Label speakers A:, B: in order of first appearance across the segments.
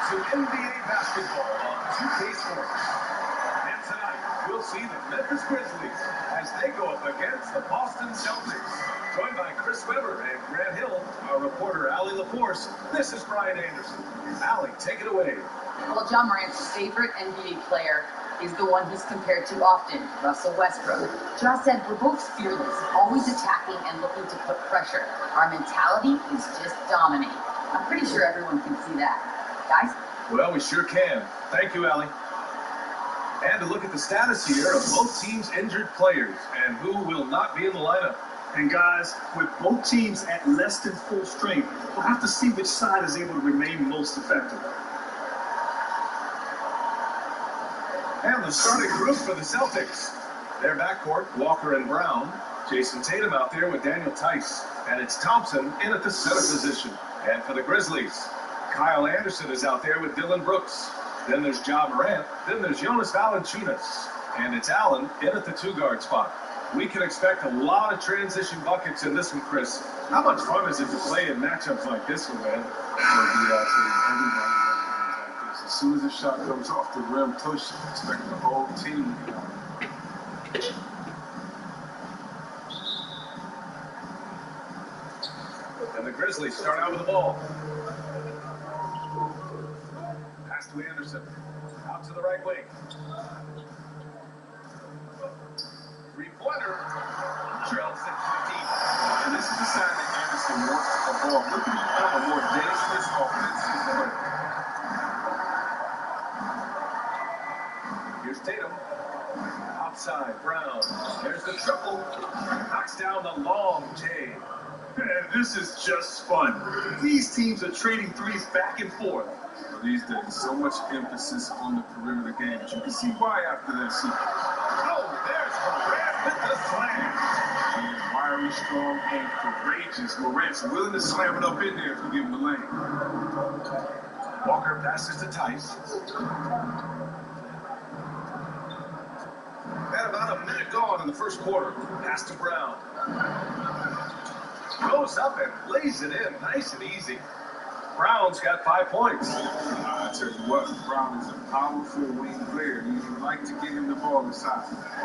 A: to NBA basketball on 2K21. And tonight, we'll see the Memphis Grizzlies as they go up against the Boston Celtics. Joined by Chris Webber and Grant Hill, our reporter Allie LaForce, this is Brian Anderson. Allie, take it away.
B: Well, John Morant's favorite NBA player is the one he's compared to often, Russell Westbrook. Josh said, we're both fearless, always attacking and looking to put pressure. Our mentality is just dominate. I'm pretty sure everyone can see that. Guys?
A: Well, we sure can. Thank you, Allie. And to look at the status here of both teams' injured players and who will not be in the lineup.
C: And guys, with both teams at less than full strength, we'll have to see which side is able to remain most effective.
A: And the starting group for the Celtics. Their backcourt, Walker and Brown. Jason Tatum out there with Daniel Tice. And it's Thompson in at the center position. And for the Grizzlies, Kyle Anderson is out there with Dylan Brooks. Then there's John Morant. Then there's Jonas Valanciunas. And it's Allen in at the two-guard spot. We can expect a lot of transition buckets in this one, Chris. How much fun is it to play in matchups like this one, man?
D: As soon as the shot comes off the rim, push, expect the whole team.
A: And the Grizzlies start out with the ball. Pass to Anderson. Out to the right wing. Three-pointer. Drills it deep.
D: And this is the sign that Anderson wants to evolve. Look at him have a more dangerous offensive play.
A: Here's Tatum. Outside, Brown. There's the triple. Knocks down the long J.
C: Man, this is just fun. These teams are trading threes back and forth.
D: These days, so much emphasis on the perimeter game. But you can see why after that sequence.
A: Oh, there's Morant with the slam.
D: Wiry, strong, and courageous. Morant's willing to slam it up in there if you give him the lane.
A: Walker passes to Tice. At about a minute gone in the first quarter. Pass to Brown. Goes up and lays it in, nice and easy. Brown's got 5 points.
D: I tell you what, Brown is a powerful wing player. You like to get him the ball inside.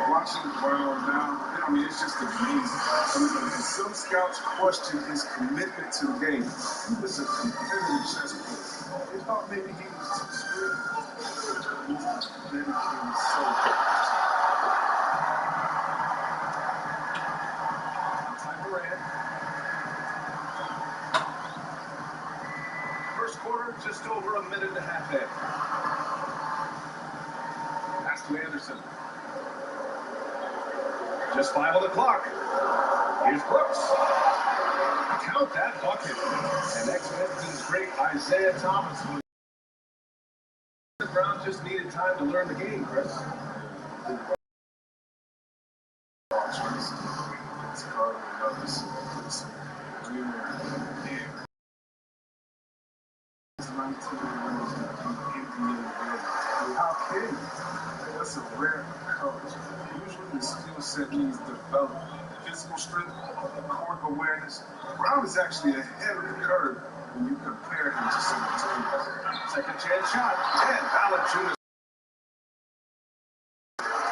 D: Watching Brown now, I mean, it's just amazing. I mean, some scouts question his commitment to the game. He was a competitive chess player. They thought maybe he was too scared. He's dedicated so much.
A: Quarter, just over a minute and a half in. Pass to Anderson. Just 5 on the clock. Here's Brooks. Count that bucket. And ex-Memphis great Isaiah Thomas. Brown just needed time to learn the game, Chris.
D: How can you? That's a rare occurrence. Usually the skill set needs development. Physical strength, court awareness. Brown is actually ahead of the curve when you compare him to some of his peers.
A: Second chance shot. And Valanciunas.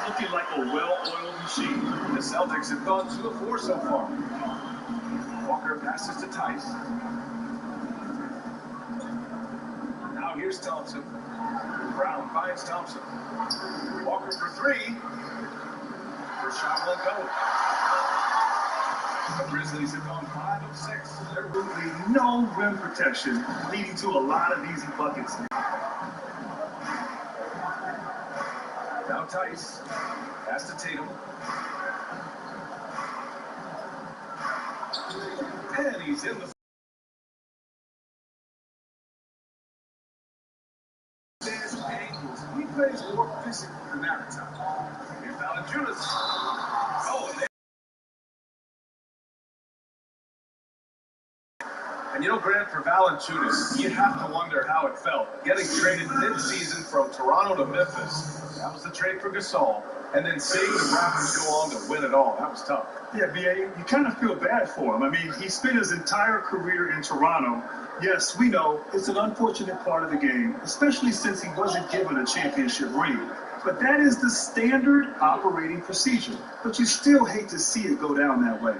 C: Looking like a well-oiled machine.
A: The Celtics have gone 2 of 4 so far. Walker passes to Tice. Here's Thompson. Brown finds Thompson. Walker for three. First shot won't go. The Grizzlies have gone 5 of 6.
C: There will be no rim protection, leading to a lot of easy buckets.
A: Now Tice. Pass to Tatum. And he's in the
D: angles. He plays more physical than that time.
A: Here's Valanciunas. Oh, and you know, Grant, for Valanciunas, you have to wonder how it felt getting traded mid-season from Toronto to Memphis. That was the trade for Gasol. And then seeing the Raptors go on to win it all. That was tough.
C: Yeah, B.A., you kind of feel bad for him. I mean, he spent his entire career in Toronto. Yes, we know it's an unfortunate part of the game, especially since he wasn't given a championship ring. But that is the standard operating procedure. But you still hate to see it go down that way.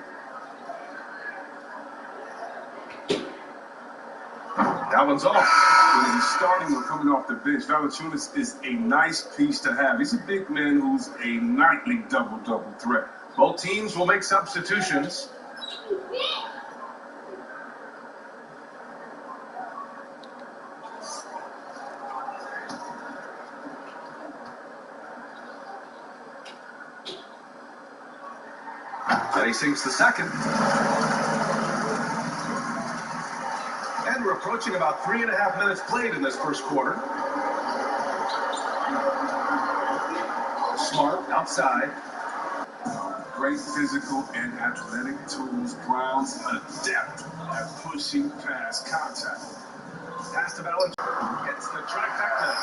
A: That one's off.
D: Whether he's starting or coming off the bench, Valanciunas is a nice piece to have. He's a big man who's a nightly double-double threat.
A: Both teams will make substitutions. And he sinks the second. And we're approaching about 3.5 minutes played in this first quarter. Smart outside.
D: Great physical and athletic tools. Brown's adept at pushing past contact.
A: Pass to Valanciunas. Gets the trifecta.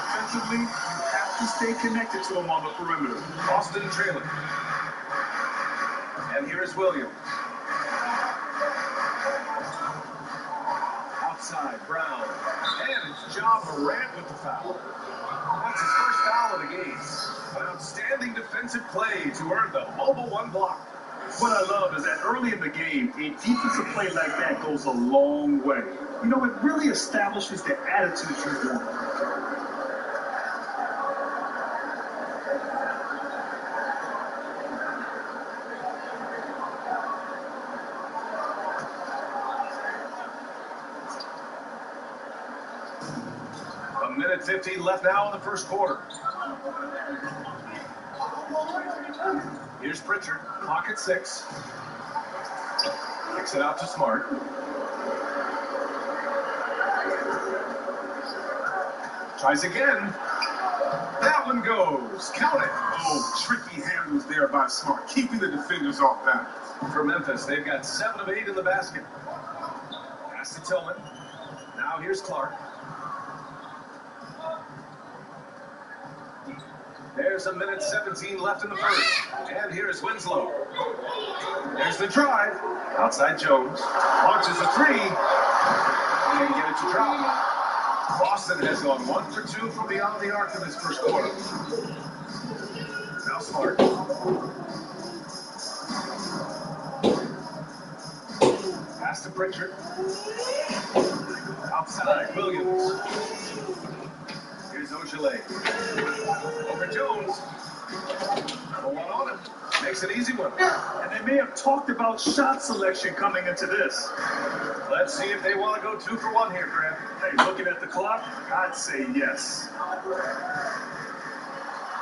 C: Defensively, you have to stay connected to him on the perimeter.
A: Boston trailing. And here is Williams. Outside, Brown. And it's Ja Morant with the foul. That's his first foul of the game. An outstanding defensive play to earn the mobile one block.
C: What I love is that early in the game, a defensive play like that goes a long way. You know, it really establishes the attitude you want.
A: A minute 15 left now in the first quarter. Here's Pritchard, clock at 6. Kicks it out to Smart. Tries again. That one goes. Count it.
D: Oh, tricky handles there by Smart, keeping the defenders off balance.
A: For Memphis, they've got 7 of 8 in the basket. Pass to Tillman. Now here's Clark. There's a minute 17 left in the first. And here's Winslow. There's the drive. Outside Jones. Launches a 3. Can't get it to drop. Boston has gone 1 for 2 from beyond the arc in this first quarter. Now Smart. Pass to Pritchard. Outside, Williams. Here's Ogilvy. Over Jones. The one on him. Makes an easy one.
C: And they may have talked about shot selection coming into this.
A: Let's see if they want to go 2 for 1 here, Grant.
C: Hey, looking at the clock, I'd say yes.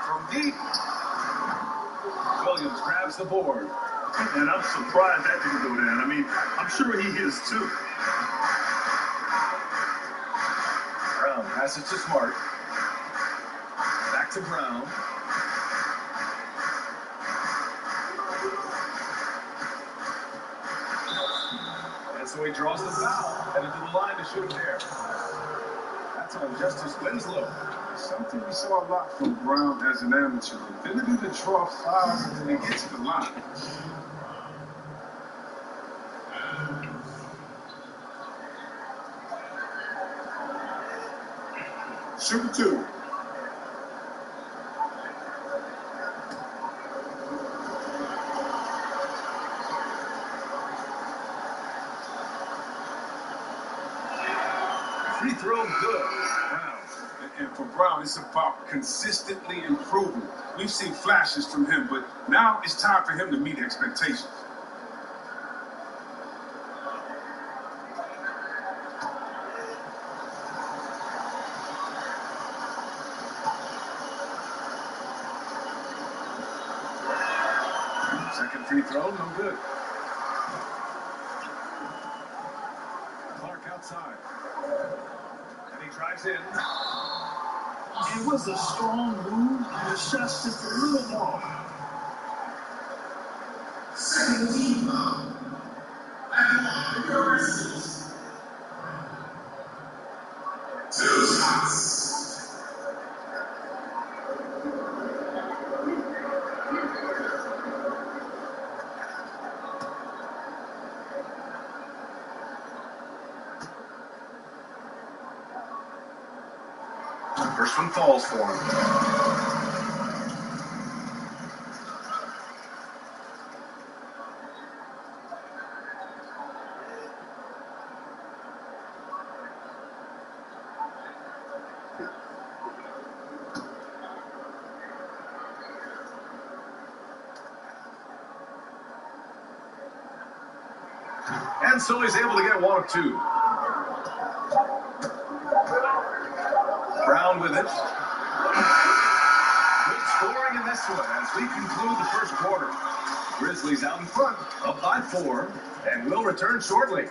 A: From deep. Williams grabs the board.
C: And I'm surprised that didn't go down. I mean, I'm sure he is too.
A: Brown passes to Smart. Back to Brown. And so he draws the foul. Headed to the line to shoot there. That's on Justice Winslow.
D: Something we saw a lot from Brown as an amateur. Ability to draw fouls and then get to the line.
C: Shoot 2.
A: free throw good.
D: Wow. And for Brown, it's about consistently improving. We've seen flashes from him, but now it's time for him to meet expectations.
A: Second free throw, no good. Clark outside. And he drives in.
C: It was a strong move, and the shot's just a little off.
A: First one falls for him. And so he's able to get one of two. Brown with it. Good scoring in this one as we conclude the first quarter. Grizzlies out in front, up by 4, and will return shortly.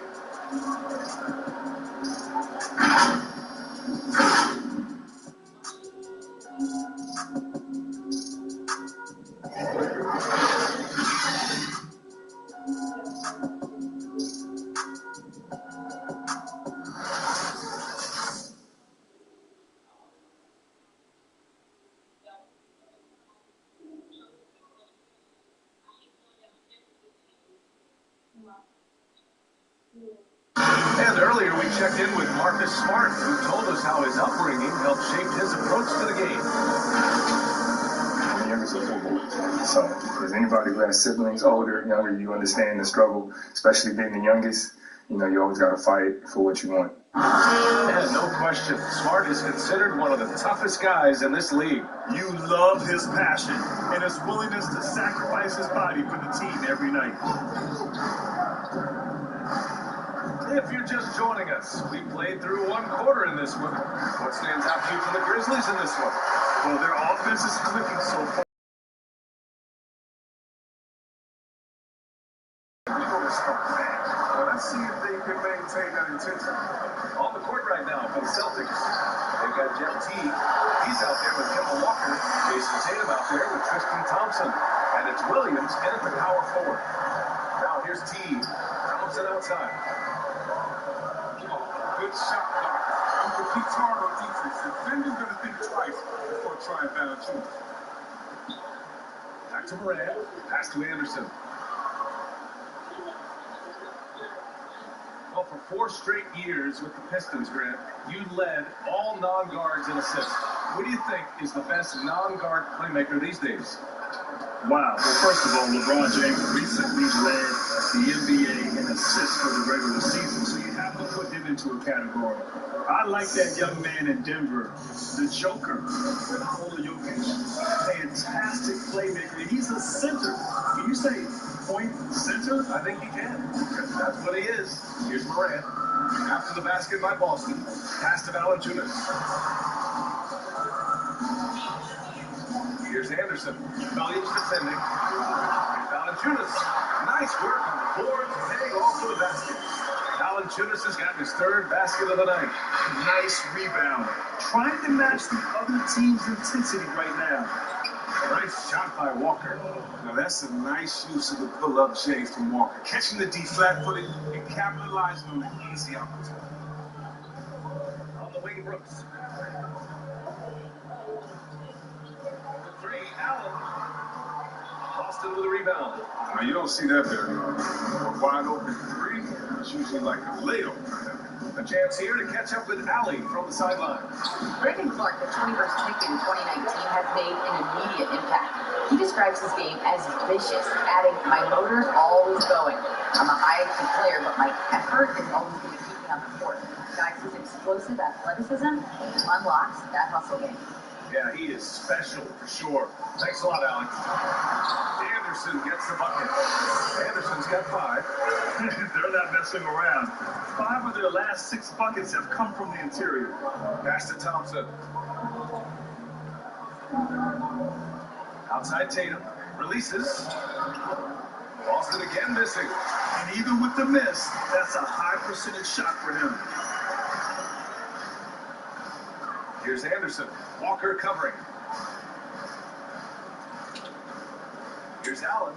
A: And earlier we checked in with Marcus Smart, who told us how his upbringing helped shape his approach to the game.
E: I'm the youngest of 4 boys, so if anybody who has siblings, older, younger, you understand the struggle, especially being the youngest. You always got to fight for what you want.
A: And no question, Smart is considered one of the toughest guys in this league.
C: You love his passion and his willingness to sacrifice his body for the team every night.
A: If you're just joining us, we played through 1 quarter in this one. What stands out to you from the Grizzlies in this one?
C: Well, their offense is clicking so far.
D: Let's see if they can maintain that intensity.
A: On the court right now for the Celtics. They've got Jeff Teague. He's out there with Kemba Walker. Jason Tatum out there with Tristan Thompson. And it's Williams in at the power forward. Now here's Teague. Thompson outside.
D: Good shot block. You compete hard on defense. Defender's going to think twice before trying Valanciunas.
A: Back to Moran. Pass to Anderson. Well, for 4 straight years with the Pistons, Grant, you led all non-guards in assists. Who do you think is the best non-guard playmaker these days?
C: Wow. Well, first of all, LeBron James recently led the NBA in assists for the regular season, so you have to put him into a category. I like that young man in Denver, the Joker, Nikola Jokic. Fantastic playmaker. He's a center. Can you say point center?
A: I think he can. That's what he is. Here's Morant. After the basket by Boston. Pass to Valanciunas. Here's Anderson. Williams defending. Here's Valanciunas. Nice work on the boards, heading off to the basket. Valanciunas has gotten his 3rd basket of the night.
C: Nice rebound. Trying to match the other team's intensity right now.
A: Nice shot by Walker.
D: Now that's a nice use of the pull-up J from Walker. Catching the D flat-footed and capitalizing on an easy opportunity.
A: On the wing, Brooks. The 3, Allen. Boston with a rebound.
D: Now you don't see that very often. A wide open 3 is usually like a layup.
A: A chance here to catch up with Allie from the sideline.
B: Brandon Clark, the 21st pick in 2019, has made an immediate impact. He describes his game as vicious, adding, "My motor's always going. I'm a high IQ player, but my effort is always going to keep me on the court." Guys, his explosive athleticism unlocks that hustle game.
A: Yeah, he is special for sure. Thanks a lot, Alex. Anderson gets the bucket. Anderson's got 5.
C: They're not messing around. 5 of their last 6 buckets have come from the interior.
A: Pass to Thompson. Outside Tatum. Releases. Boston again missing.
C: And even with the miss, that's a high percentage shot for him.
A: Here's Anderson. Walker covering. Here's Allen.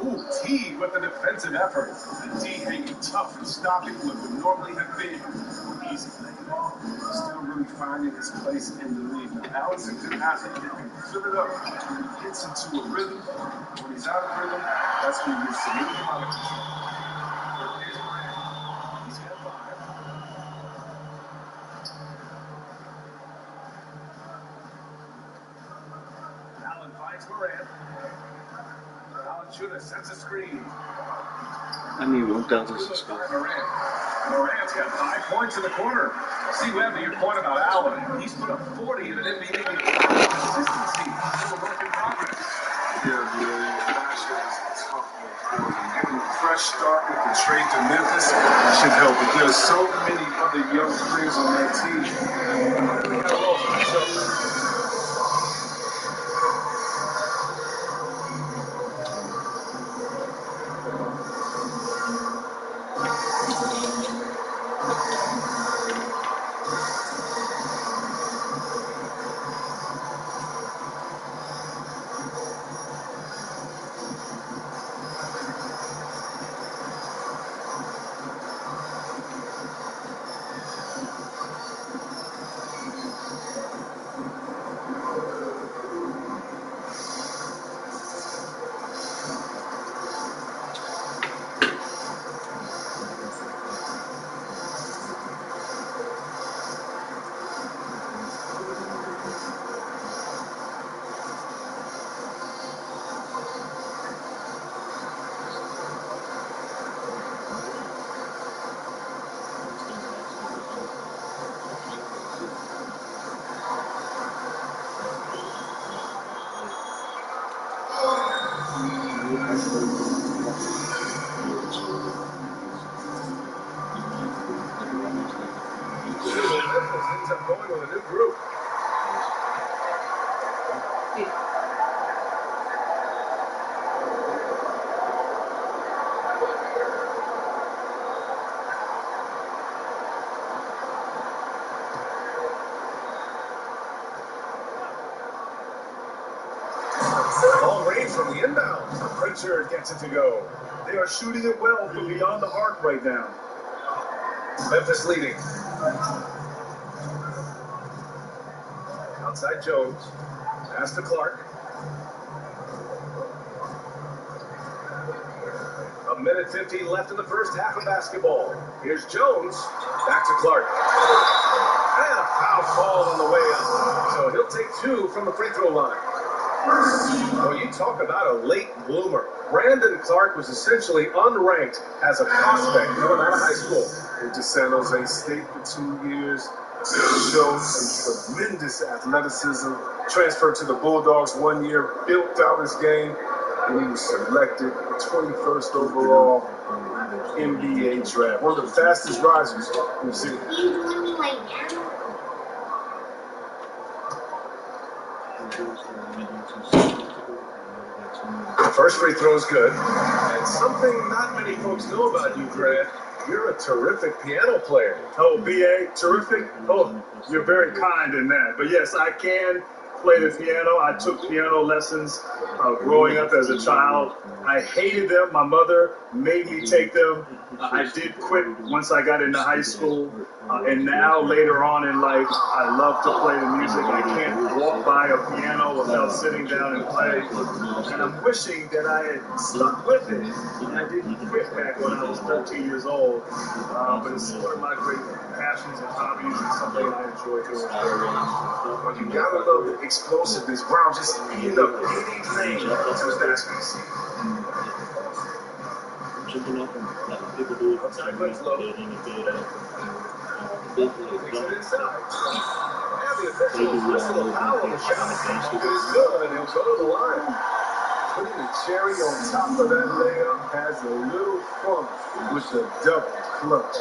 A: Ooh, T with the defensive effort.
D: The D hanging tough and stopping what would normally have been easy. Still really finding his place in the league. Now Allen's a good athlete that can fill it up. When he gets into a rhythm, when he's out of rhythm, that's when you're seeing him out of control.
A: He's got 5. Allen finds Moran. Valanciunas sets a screen.
F: I mean, we've done this.
A: Moran's got 5 points in the quarter. See, Webb, to your point about Allen, he's put up 40 in an NBA game. Consistency is a work in progress.
D: Yeah, last year was a tough one for him. Getting a fresh start with the trade to Memphis should help. But there's so many other young players on that team.
A: Memphis ends up going with a new group. Long range from the inbound. Pritchard gets it to go.
C: They are shooting it well from beyond the arc right now.
A: Memphis leading. Outside Jones. Pass to Clark. A minute 15 left in the first half of basketball. Here's Jones. Back to Clark. And a foul call on the way up. So he'll take 2 from the free throw line. Well, you talk about a late bloomer. Brandon Clark was essentially unranked as a prospect coming out of high school.
D: Went to San Jose State for 2 years. Showed some tremendous athleticism. Transferred to the Bulldogs 1 year. Built out his game. And he was selected 21st overall NBA draft. One of the fastest risers we've seen.
A: The first free throw is good. And something not many folks know about you, Grant. You're a terrific piano player.
C: Oh, BA, terrific. Oh, you're very kind in that. But yes, I can play the piano. I took piano lessons growing up as a child. I hated them. My mother made me take them. I did quit once I got into high school. And now, later on in life, I love to play the music. I can't walk by a piano without sitting down and play. And I'm wishing that I had stuck with it. I didn't quit back when I was 13 years old. But it's one of my great passions and hobbies and something I enjoy doing.
D: But you gotta love the explosiveness. Brown just ended up anything to his masterpiece.
F: Chicken up and people do it.
A: Outside Winslow. Takes it inside. And the officials whistle a foul on the shot. It is good, and he'll go to the line.
D: Putting the cherry on top of that layup has a little fun with the double clutch.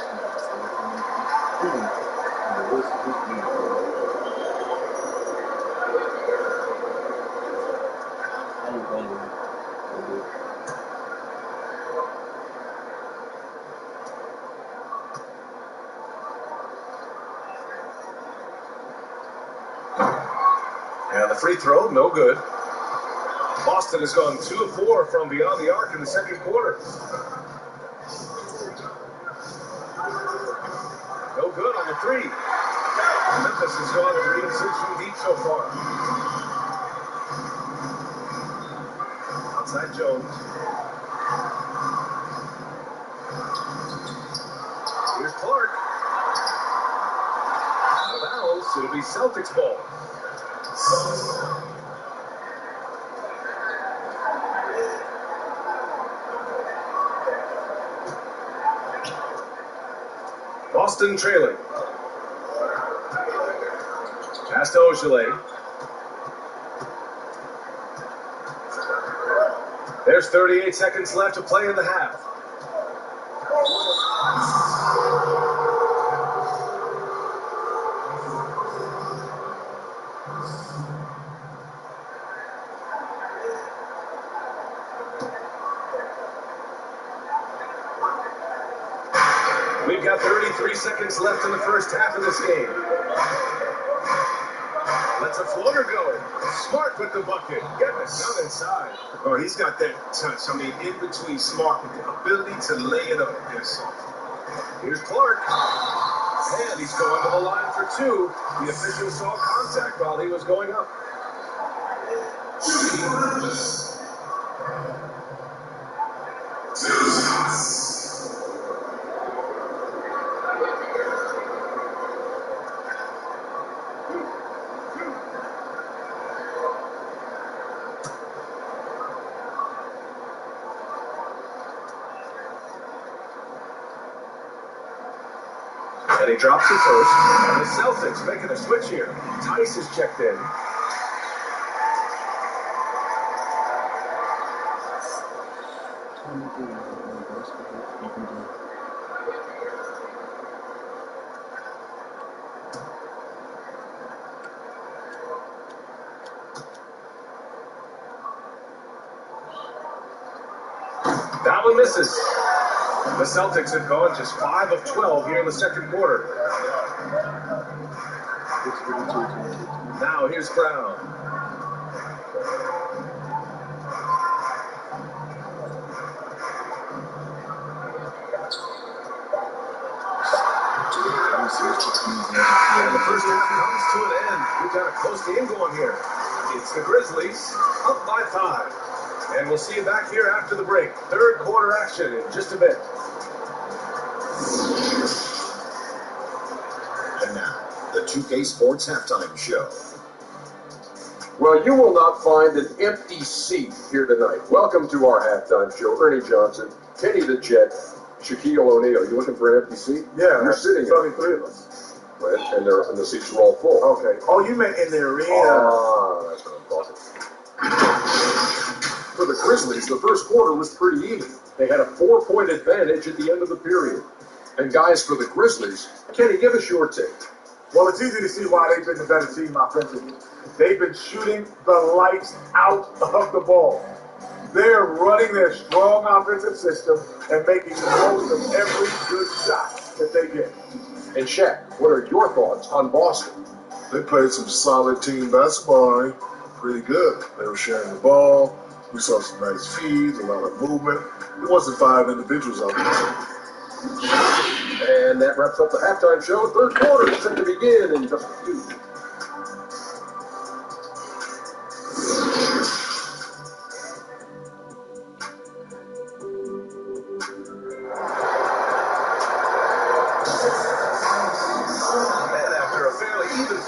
A: And the free throw, no good. Boston has gone 2 of 4 from beyond the arc in the second quarter. No good on the 3. Memphis has gone 3 of 6 from deep so far. Outside Jones. Here's Clark. Out of bounds, it'll be Celtics ball. Boston trailing. Pass to Ogilvy. There's 38 seconds left to play in the half. We've got 33 seconds left in the first half of this game. Let's a floater go. Smart with the bucket. Getting it down inside.
D: Oh, he's got that touch. I mean, in between Smart with the ability to lay it up. Yes.
A: Here's Clark. And he's going to the line for 2. The official saw contact while he was going up. And he drops it first. And the Celtics making a switch here. Tice is checked in. That one misses. The Celtics have gone just 5 of 12 here in the second quarter. Now here's Brown. And the first half comes to an end. We've got a close game going here. It's the Grizzlies up by 5. And we'll see you back here after the break. Third quarter action in just a bit.
G: And now, the 2K Sports Halftime Show.
H: Well, you will not find an empty seat here tonight. Welcome to our halftime show. Ernie Johnson, Kenny the Jet, Shaquille O'Neal. You looking for an empty seat?
I: Yeah,
H: you're sitting.
I: There's only 3 of us.
H: Right, and the seats are all full.
I: Okay. Oh, you meant in the arena.
H: Ah, that's what I'm talking. For the Grizzlies, the first quarter was pretty even. They had a 4-point advantage at the end of the period. And guys, for the Grizzlies, Kenny, give us your take.
I: Well, it's easy to see why they've been the better team offensively. They've been shooting the lights out of the ball. They're running their strong offensive system and making the most of every good shot that they get.
H: And Shaq, what are your thoughts on Boston?
J: They played some solid team basketball, pretty good. They were sharing the ball. We saw some nice feeds, a lot of movement. It wasn't 5 individuals out there.
H: And that wraps up the halftime show. Third quarter is set to begin in just a few.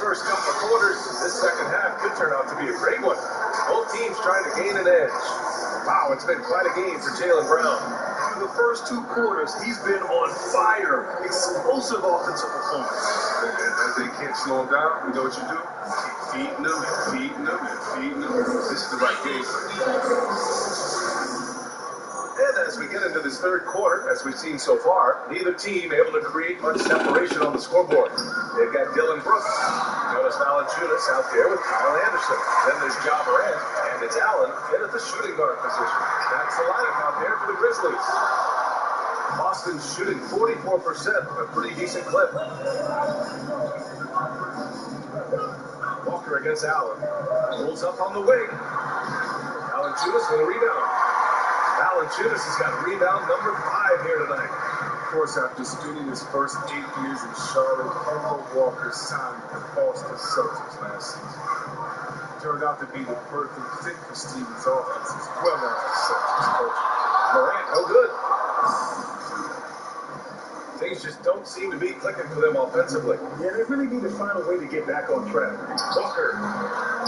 A: First couple of quarters, this second half could turn out to be a great one. Both teams trying to gain an edge. Wow, it's been quite a game for Jaylen Brown.
C: Through the first 2 quarters, he's been on fire. Explosive offensive performance.
D: And as they can't slow him down, you know what you do? Keep feeding them and feeding them and feeding them. This is the right game.
A: And as we get into this third quarter, as we've seen so far, neither team able to create much separation on the scoreboard. They've got Dylan Brooks, Jonas Valanciunas out there with Kyle Anderson. Then there's Ja Morant, and it's Allen in at the shooting guard position. That's the lineup out there for the Grizzlies. Boston's shooting 44%, a pretty decent clip. Walker against Allen. Pulls up on the wing. Valanciunas with a rebound. Valanciunas has got rebound number 5 here tonight.
D: Of course, after spending his first 8 years in Charlotte, Kemba Walker signed with the Boston Celtics last season. Turned out to be the perfect fit for Stevens' offense as well as the Celtics coach.
A: Morant, no good. Things just don't seem to be clicking for them offensively.
C: Yeah, they really need to find a way to get back on track.
A: Walker,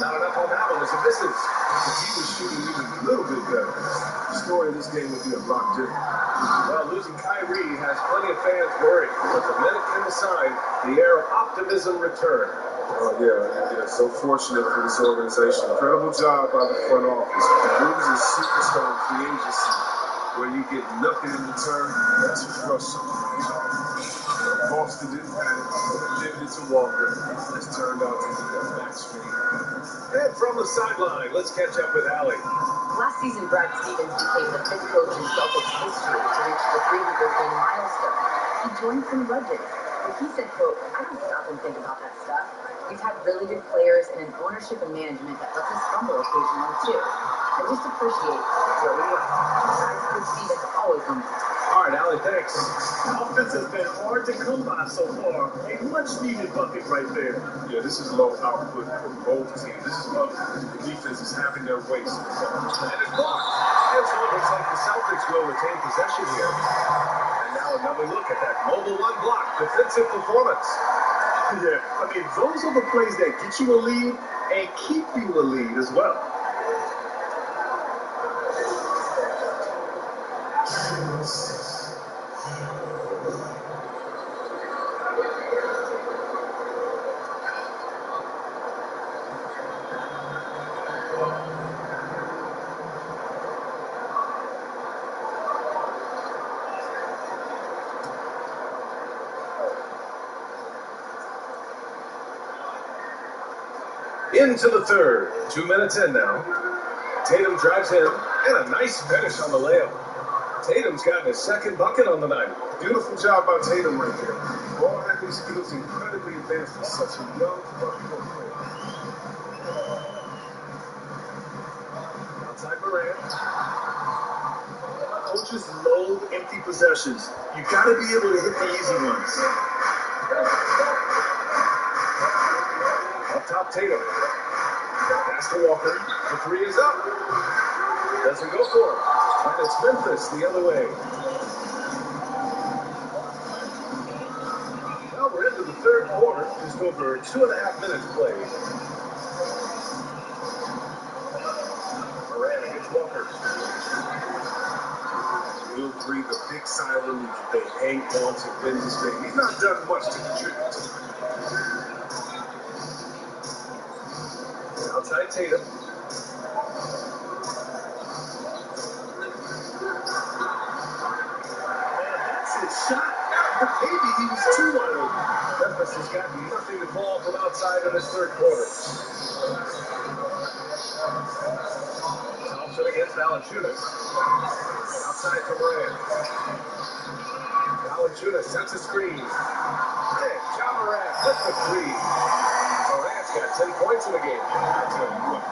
A: not enough on that one as it misses.
D: If he was shooting even a little bit better, the story of this game would be a lot different.
A: Well, losing Kyrie has plenty of fans worried, but the minute came a sign, the air of optimism returned.
D: Yeah, so fortunate for this organization. Incredible job by the front office. Lose a superstar in free agency where you get nothing in return, that's crushing. Boston didn't panic, gave it to Walker. It's turned out to be a match for him.
A: And from the sideline, let's catch up with Allie.
B: Last season, Brad Stevens became the 5th coach in Celtics history to reach the 300-game milestone. He joined from legends. But he said, quote, I don't stop and think about that stuff. We've had really good players and an ownership and management that lets us stumble occasionally, too. I just appreciate where we are. Coach Stevens always on that.
A: All right, Allie, thanks.
C: Offense has been hard to come by so far. A much-needed bucket right there.
D: Yeah, this is low output for both teams. This is what the defense is having their way so far.
A: And it's blocked. And so it looks like the Celtics will retain possession here. And now another look at that mobile one block defensive performance.
C: Yeah, I mean, those are the plays that get you a lead and keep you a lead as well.
A: Into the third. 2 minutes in now. Tatum drives in, and a nice finish on the layup. Tatum's gotten his second bucket on the night.
D: Beautiful job by Tatum right there. Ball handling skills incredibly advanced for such a young player.
A: Outside Morant.
C: Coaches loathe empty possessions. You got to be able to hit the easy ones.
A: Up top, Tatum. Pass to Walker. The 3 is up. Doesn't go for it. And it's Memphis the other way. Well, we're into the third quarter. Just over 2.5 minutes played. Morant against Walker.
D: Will breathe a big sigh of relief if they hang on to win this game. He's not done much to contribute.
A: Outside Tatum.
C: Shot. Maybe he was too wide open.
A: Memphis has got nothing to call from outside in this third quarter. Thompson against Valanciunas. Outside for Morant. Valanciunas sets a screen. And Ja Morant with the 3. Morant's got 10 points in the game.
D: I tell you what,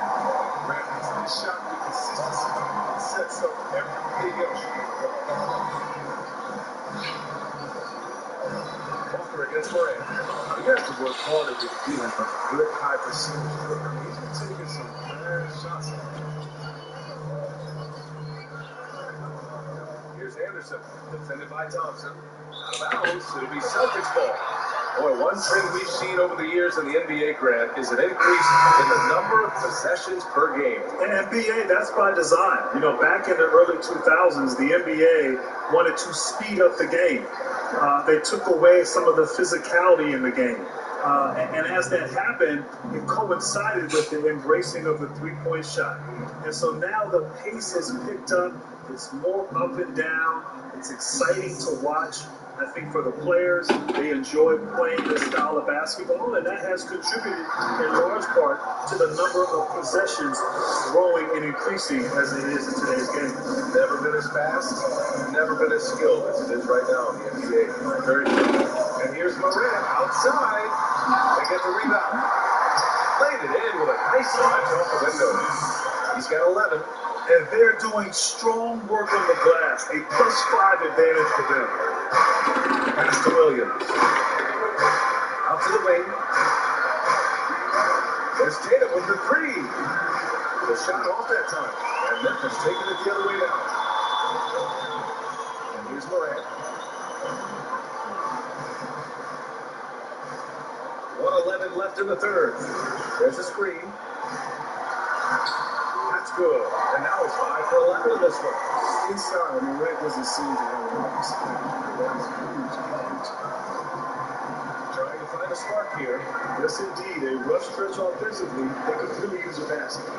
D: Morant has this shot with consistency and sets up everything else.
A: Walker against Moran.
D: You have to work harder to get good high percentage. He's been taking some bad shots.
A: Here's Anderson, defended by Thompson. Out of bounds, it'll be Celtics ball. Boy, one trend we've seen over the years in the NBA, Grant, is an increase in the number of possessions per game.
C: And NBA, that's by design. You know, back in the early 2000s, the NBA wanted to speed up the game. They took away some of the physicality in the game. And as that happened, it coincided with the embracing of the three-point shot. And so now the pace has picked up. It's more up and down. It's exciting to watch. I think for the players, they enjoy playing this style of basketball, and that has contributed in large part to the number of possessions growing and increasing as it is in today's game.
A: Never been as fast, never been as skilled as it is right now in the NBA. Very good. And here's Moran outside. They get the rebound. Played it in with a nice touch off the window. He's got 11.
C: And they're doing strong work on the glass, a +5 advantage for them.
A: Pass to Williams. Out to the wing. There's Tatum with the three. The shot off that time. And Memphis taking it the other way down. And here's Morant. 1:11 left in the third. There's a screen. That's good. And now it's 5 for 11 in this one.
D: Inside, Morant doesn't seem to have a lot of speed. That's huge.
A: Trying to find a spark here.
C: Yes, indeed. A rough stretch offensively. They could really use a basket.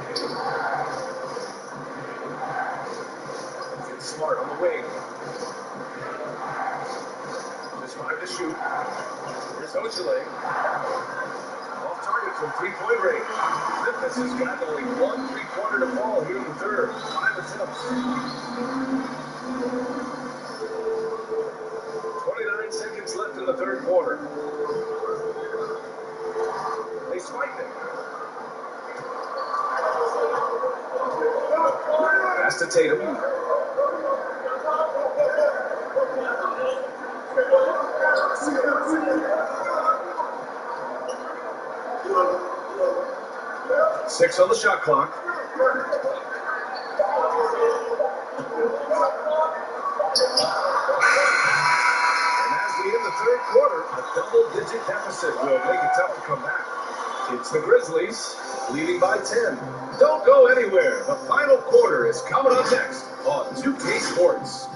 A: It's Smart on the wing. Just 5 to shoot. Here's Ochile. Off target from three-point range. Memphis has got only 1 3-pointer to fall here in the third. 5 attempts. 29 seconds left in the third quarter. They spiked it. Pass to Tatum. Six on the shot clock. And as we end the third quarter, a double-digit deficit will make it tough to come back. It's the Grizzlies, leading by 10. Don't go anywhere. The final quarter is coming up next on 2K Sports.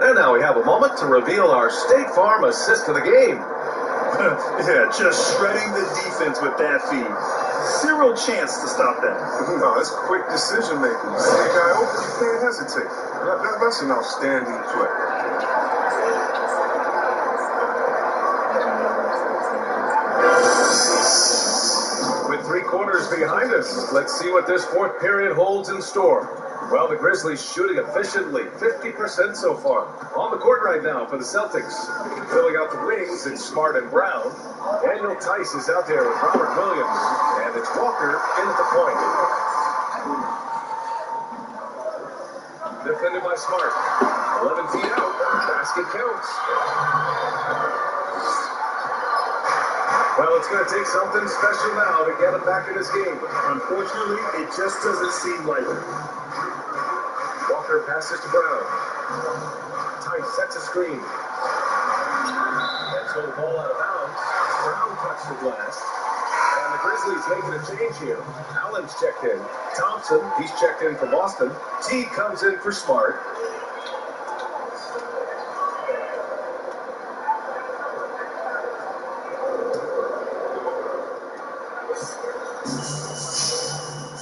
A: And now we have a moment to reveal our State Farm assist to the game.
C: Yeah, just shredding the defense with that feed. Zero chance to stop that.
D: No, it's quick decision making. See a guy open, you can't hesitate. That's an outstanding play.
A: With 3 quarters behind us, let's see what this fourth period holds in store. Well, the Grizzlies shooting efficiently, 50% so far. On the court right now for the Celtics. Filling out the wings, it's Smart and Brown. Daniel Tice is out there with Robert Williams. And it's Walker in at the point. Defended by Smart. 11 feet out. Basket counts. Well, it's going to take something special now to get him back in this game.
C: Unfortunately, it just doesn't seem like it.
A: Walker passes to Brown. Tice sets a screen. And so the ball out of bounds. Brown touched the glass. And the Grizzlies making a change here. Allen's checked in. Thompson, he's checked in for Boston. T comes in for Smart.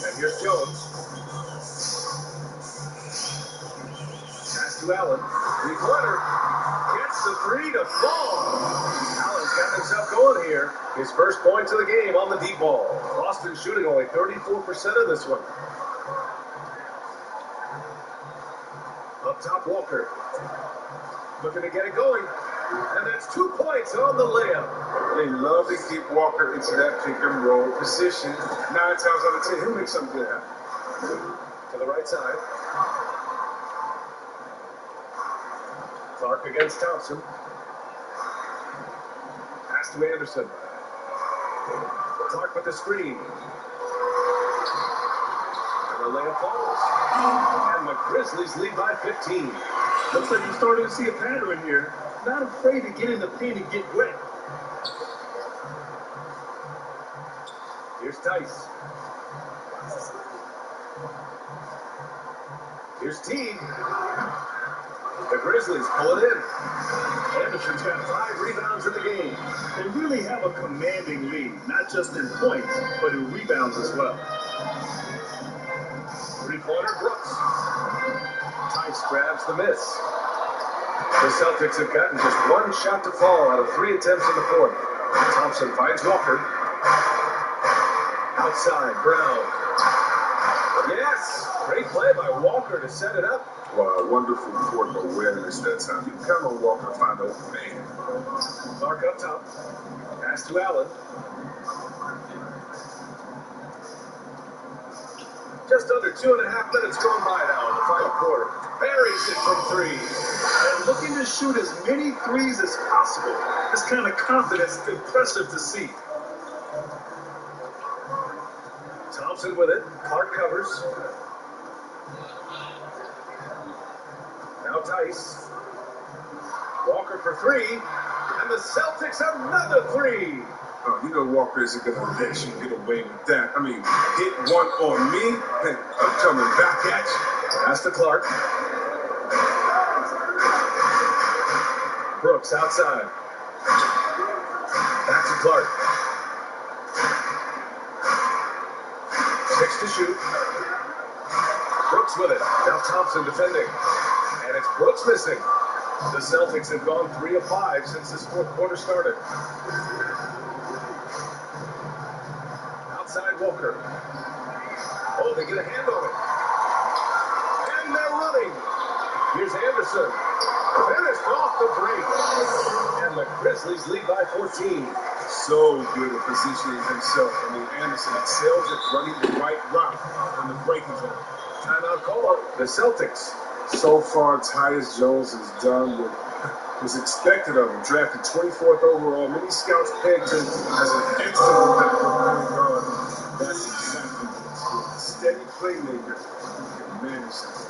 A: And here's Jones. Pass to Allen. Three-pointer. Gets the three to fall. Allen's got himself going here. His first points of the game on the deep ball. Boston shooting only 34% of this one. Up top, Walker. Looking to get it going. And that's 2 points on the layup.
D: They love to keep Walker into that pick and roll position. 9 times out of 10, he'll make something good happen.
A: To the right side. Clark against Thompson. Pass to Anderson. Clark with the screen. And the layup falls. And the Grizzlies lead by 15.
C: Looks like you're starting to see a pattern here. Not afraid to get in the paint and get wet.
A: Here's Tice. Here's Teague. The Grizzlies pull it in. Anderson's got 5 rebounds in the game.
C: They really have a commanding lead, not just in points, but in rebounds as well.
A: 3-pointer Brooks. Tice grabs the miss. The Celtics have gotten just 1 shot to fall out of 3 attempts in the fourth. Thompson finds Walker. Outside, Brown. Yes! Great play by Walker to set it up.
D: Wow, wonderful court awareness that time. You count on Walker to find an open man.
A: Clark up top. Pass to Allen. Just under 2.5 minutes gone by now in the final quarter. Buries it from 3.
C: And looking to shoot as many threes as possible. This kind of confidence is impressive to see.
A: Thompson with it. Clark covers. Now Tice. Walker for 3. And the Celtics have another 3.
D: Oh, you know Walker isn't going to let you get away with that. I mean, hit one on me, and I'm coming back at you.
A: Pass to Clark. Brooks outside. Back to Clark. 6 to shoot. Brooks with it. Now Thompson defending. And it's Brooks missing. The Celtics have gone 3 of 5 since this fourth quarter started. Outside Walker. Oh, they get a hand on it. And they're running. Here's Anderson. Finished off the break. And the Grizzlies lead by 14.
D: So good at positioning himself. I mean, Anderson excels at running the right route when the break is on.
A: Timeout call. The Celtics.
D: So far, Tyus Jones has done what was expected of him. Drafted 24th overall. Many scouts pegged him as an excellent backup guard. That's exactly what he's doing. Steady playmaker who can manage something.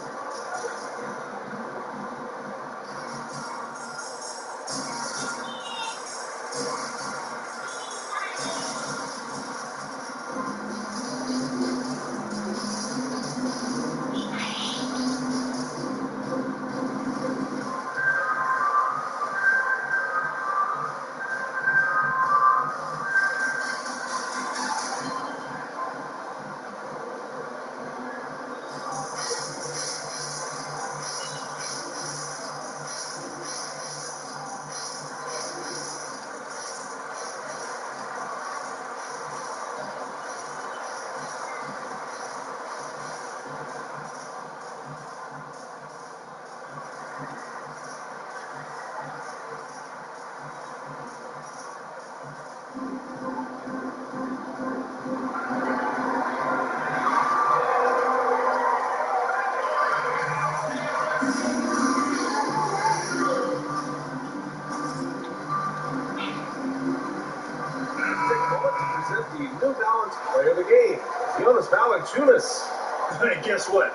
C: And guess what?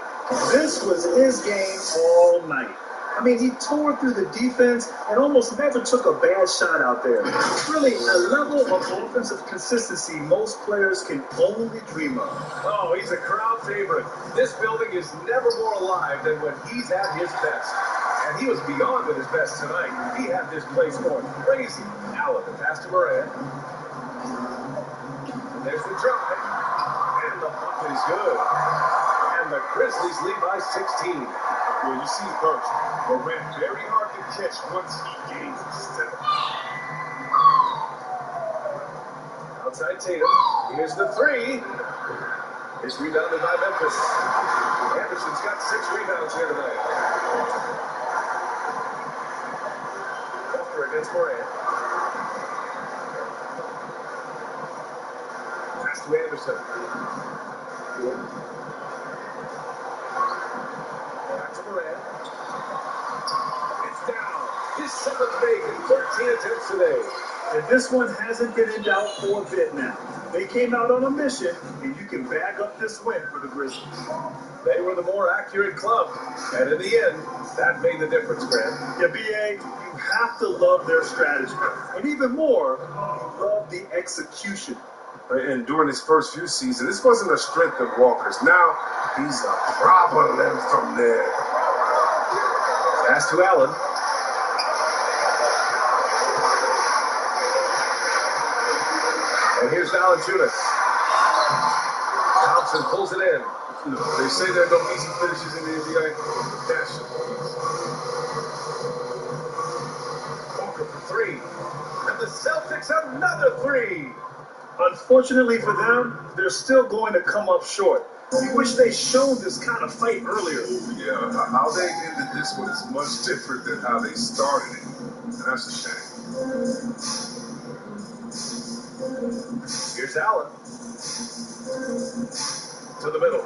C: This was his game all night. I mean, he tore through the defense and almost never took a bad shot out there. Really, a level of offensive consistency most players can only dream of.
A: Oh, he's a crowd favorite. This building is never more alive than when he's at his best. And he was beyond at his best tonight. He had this place going crazy. Allen, the pass to Moran. And there's the drive. And the bucket is good. And the Grizzlies lead by 16.
D: Well, you see, Coach, Moran very hard to catch once he gains a step.
A: Outside Tatum. Here's the 3. It's rebounded by Memphis. Anderson's got 6 rebounds here tonight. Walker against Moran. Pass to Anderson. Back to Moran. It's down. His 7th make in 13 attempts today.
C: And this one hasn't been in doubt for a bit now. They came out on a mission, and you can bag up this win for the Grizzlies.
A: They were the more accurate club, and in the end, that made the difference, Grant.
C: Yeah, B.A., you have to love their strategy. And even more, you love the execution.
J: And during his first few seasons, this wasn't a strength of Walker's. Now, he's a problem from there.
A: Pass to Allen. And here's Valanciunas. Thompson pulls it in.
J: They say there are no easy finishes in the NBA. That's
A: Walker for 3. And the Celtics have another 3.
C: Unfortunately for them, they're still going to come up short. You wish they'd shown this kind of fight earlier.
J: Yeah, how they ended this one is much different than how they started it. And that's a shame.
A: Here's Allen. To the middle.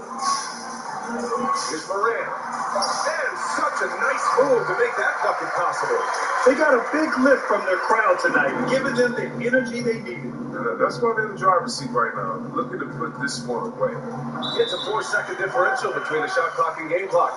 A: Here's Moran. And such a nice move to make that bucket possible.
C: They got a big lift from their crowd tonight, giving them the energy they needed.
J: That's why they're in the driver's seat right now, looking to put this one away.
A: It's a 4-second differential between the shot clock and game clock.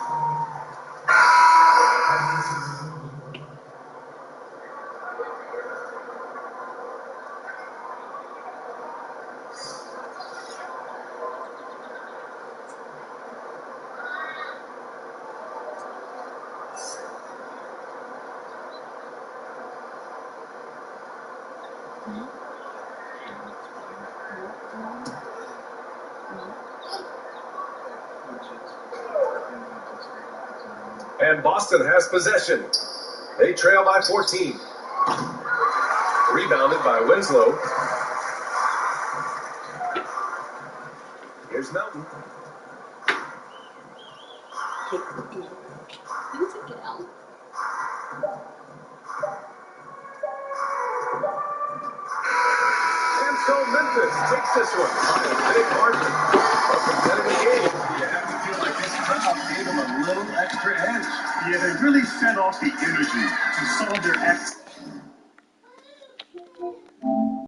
A: And Boston has possession. They trail by 14. Rebounded by Winslow. Here's Melton. And so Memphis takes this one by a big margin. A competitive game. You have to feel like this crowd gave them a little extra edge.
C: Yeah, they really fed off the energy to solve their